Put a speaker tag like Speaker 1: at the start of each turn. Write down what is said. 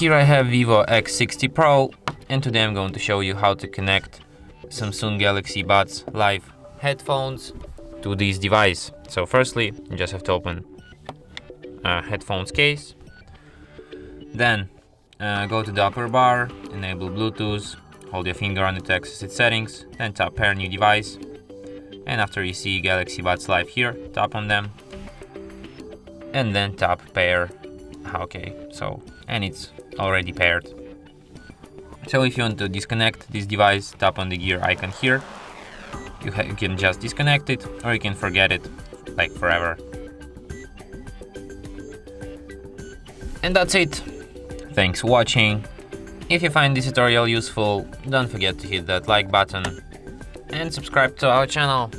Speaker 1: Here I have VIVO X60 Pro, and today I'm going to show you how to connect Samsung Galaxy Buds Live headphones to this device. So firstly, you just have to open a headphones case, then go to the upper bar, enable Bluetooth, hold your finger on it to access its settings, then tap pair new device, and after you see Galaxy Buds Live here, tap on them, and then tap pair. Okay, and it's already paired. So if you want to disconnect this device, tap on the gear icon here. You can just disconnect it, or you can forget it, like forever. And that's it. Thanks for watching. If you find this tutorial useful, don't forget to hit that like button and subscribe to our channel.